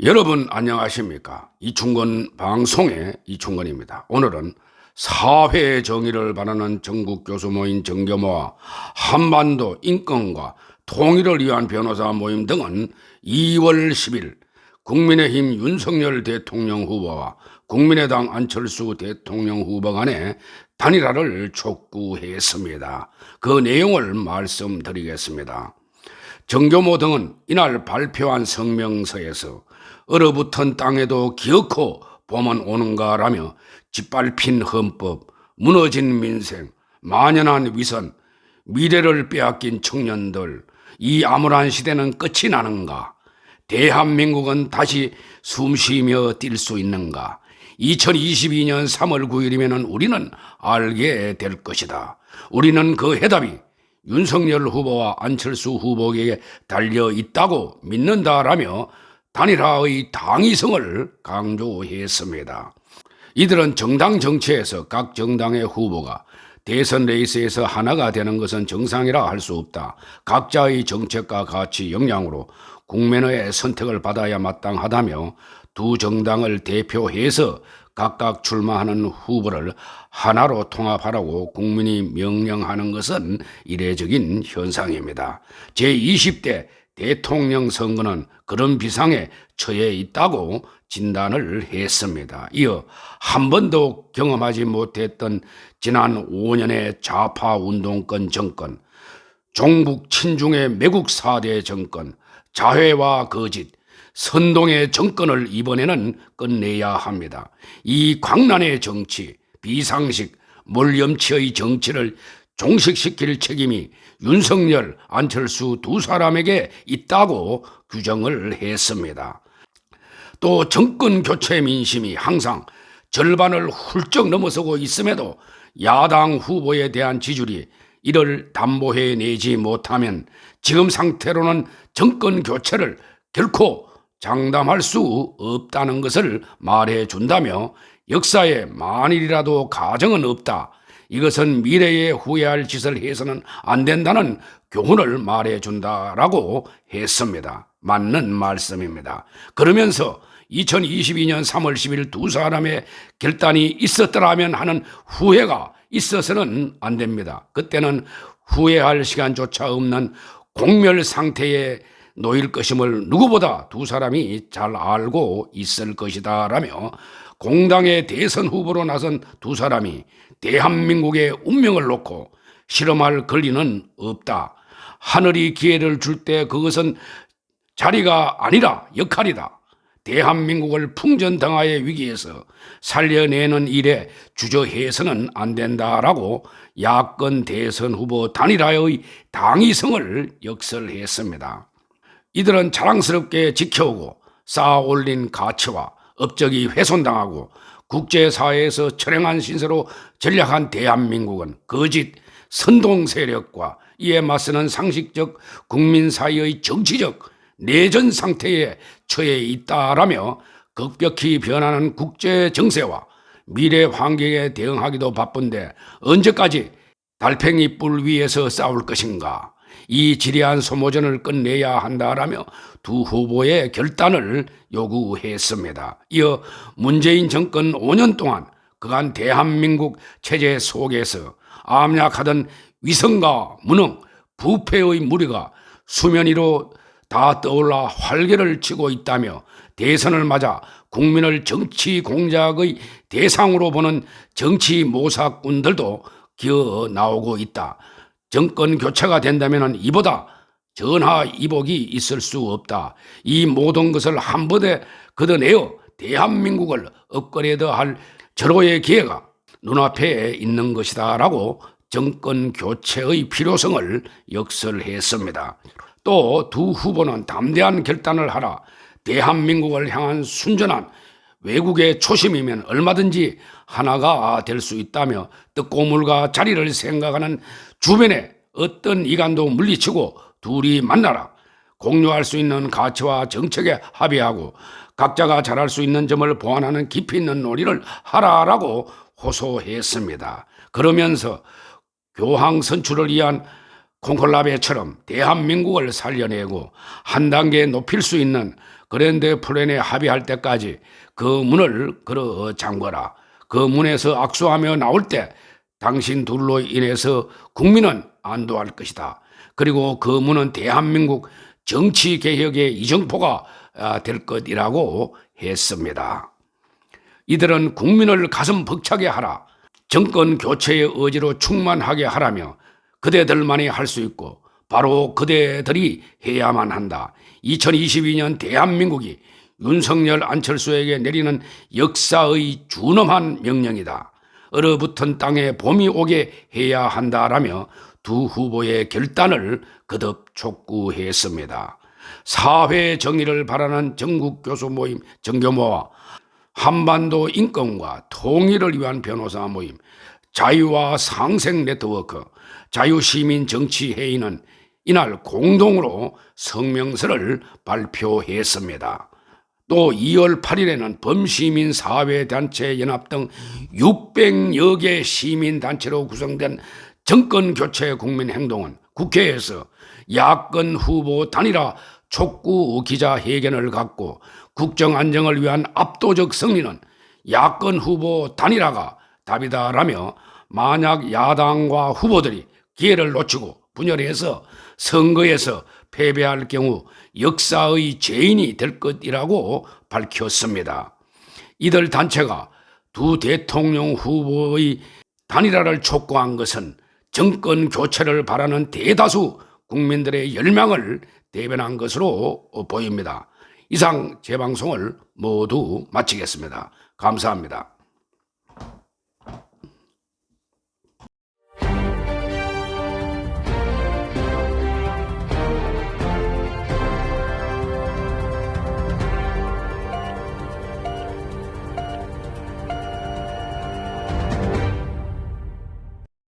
여러분 안녕하십니까? 이충건 방송의 이충건입니다. 오늘은 사회 정의를 바라는 전국 교수 모임 정교모와 한반도 인권과 통일을 위한 변호사 모임 등은 2월 10일 국민의힘 윤석열 대통령 후보와 국민의당 안철수 대통령 후보 간의 단일화를 촉구했습니다. 그 내용을 말씀드리겠습니다. 정교모 등은 이날 발표한 성명서에서 얼어붙은 땅에도 기어코 봄은 오는가라며 짓밟힌 헌법, 무너진 민생, 만연한 위선, 미래를 빼앗긴 청년들, 이 암울한 시대는 끝이 나는가? 대한민국은 다시 숨쉬며 뛸 수 있는가? 2022년 3월 9일이면 우리는 알게 될 것이다. 우리는 그 해답이 윤석열 후보와 안철수 후보에게 달려 있다고 믿는다라며 단일화의 당위성을 강조했습니다. 이들은 정당 정치에서 각 정당의 후보가 대선 레이스에서 하나가 되는 것은 정상이라 할 수 없다. 각자의 정책과 가치, 역량으로 국민의 선택을 받아야 마땅하다며 두 정당을 대표해서 각각 출마하는 후보를 하나로 통합하라고 국민이 명령하는 것은 이례적인 현상입니다. 제20대 대통령 선거는 그런 비상에 처해 있다고 진단을 했습니다. 이어 한 번도 경험하지 못했던 지난 5년의 좌파 운동권 정권, 종북 친중의 매국 4대 정권, 자회와 거짓, 선동의 정권을 이번에는 끝내야 합니다. 이 광란의 정치, 비상식, 몰염치의 정치를 종식시킬 책임이 윤석열, 안철수 두 사람에게 있다고 규정을 했습니다. 또 정권 교체 민심이 항상 절반을 훌쩍 넘어서고 있음에도 야당 후보에 대한 지지율이 이를 담보해내지 못하면 지금 상태로는 정권 교체를 결코 장담할 수 없다는 것을 말해준다며 역사에 만일이라도 가정은 없다. 이것은 미래에 후회할 짓을 해서는 안 된다는 교훈을 말해준다라고 했습니다. 맞는 말씀입니다. 그러면서 2022년 3월 10일 두 사람의 결단이 있었더라면 하는 후회가 있어서는 안 됩니다. 그때는 후회할 시간조차 없는 공멸 상태에 놓일 것임을 누구보다 두 사람이 잘 알고 있을 것이다 라며 공당의 대선 후보로 나선 두 사람이 대한민국의 운명을 놓고 실험할 권리는 없다. 하늘이 기회를 줄 때 그것은 자리가 아니라 역할이다. 대한민국을 풍전등화의 위기에서 살려내는 일에 주저해서는 안 된다라고 야권 대선 후보 단일화의 당위성을 역설했습니다. 이들은 자랑스럽게 지켜오고 쌓아올린 가치와 업적이 훼손당하고 국제사회에서 철행한 신세로 전락한 대한민국은 거짓 선동 세력과 이에 맞서는 상식적 국민 사이의 정치적 내전 상태에 처해 있다라며 급격히 변하는 국제 정세와 미래 환경에 대응하기도 바쁜데 언제까지 달팽이 뿔 위에서 싸울 것인가? 이 지리한 소모전을 끝내야 한다라며 두 후보의 결단을 요구했습니다. 이어 문재인 정권 5년 동안 그간 대한민국 체제 속에서 암약하던 위선과 무능, 부패의 무리가 수면 위로 다 떠올라 활개를 치고 있다며 대선을 맞아 국민을 정치 공작의 대상으로 보는 정치 모사꾼들도 기어 나오고 있다. 정권 교체가 된다면 이보다 전하이복이 있을 수 없다. 이 모든 것을 한 번에 걷어내어 대한민국을 업그레이드할 절호의 기회가 눈앞에 있는 것이다 라고 정권 교체의 필요성을 역설했습니다. 또 두 후보는 담대한 결단을 하라. 대한민국을 향한 순전한 외국의 초심이면 얼마든지 하나가 될 수 있다며 떡고물과 자리를 생각하는 주변에 어떤 이간도 물리치고 둘이 만나라. 공유할 수 있는 가치와 정책에 합의하고 각자가 잘할 수 있는 점을 보완하는 깊이 있는 논의를 하라라고 호소했습니다. 그러면서 교황 선출을 위한 콩콜라베처럼 대한민국을 살려내고 한 단계 높일 수 있는 그랜드 플랜에 합의할 때까지 그 문을 걸어 잠궈라. 그 문에서 악수하며 나올 때 당신 둘로 인해서 국민은 안도할 것이다. 그리고 그 문은 대한민국 정치개혁의 이정표가 될 것이라고 했습니다. 이들은 국민을 가슴 벅차게 하라, 정권 교체의 의지로 충만하게 하라며 그대들만이 할 수 있고 바로 그대들이 해야만 한다. 2022년 대한민국이 윤석열 안철수에게 내리는 역사의 준엄한 명령이다. 얼어붙은 땅에 봄이 오게 해야 한다라며 두 후보의 결단을 거듭 촉구했습니다. 사회 정의를 바라는 전국 교수 모임 정교모와 한반도 인권과 통일을 위한 변호사 모임 자유와 상생 네트워크 자유시민 정치회의는 이날 공동으로 성명서를 발표했습니다. 또 2월 8일에는 범시민사회단체 연합 등 600여 개 시민단체로 구성된 정권교체 국민행동은 국회에서 야권 후보 단일화 촉구 기자회견을 갖고 국정안정을 위한 압도적 승리는 야권 후보 단일화가 답이다라며 만약 야당과 후보들이 기회를 놓치고 분열해서 선거에서 패배할 경우 역사의 죄인이 될 것이라고 밝혔습니다. 이들 단체가 두 대통령 후보의 단일화를 촉구한 것은 정권 교체를 바라는 대다수 국민들의 열망을 대변한 것으로 보입니다. 이상 제 방송을 모두 마치겠습니다. 감사합니다.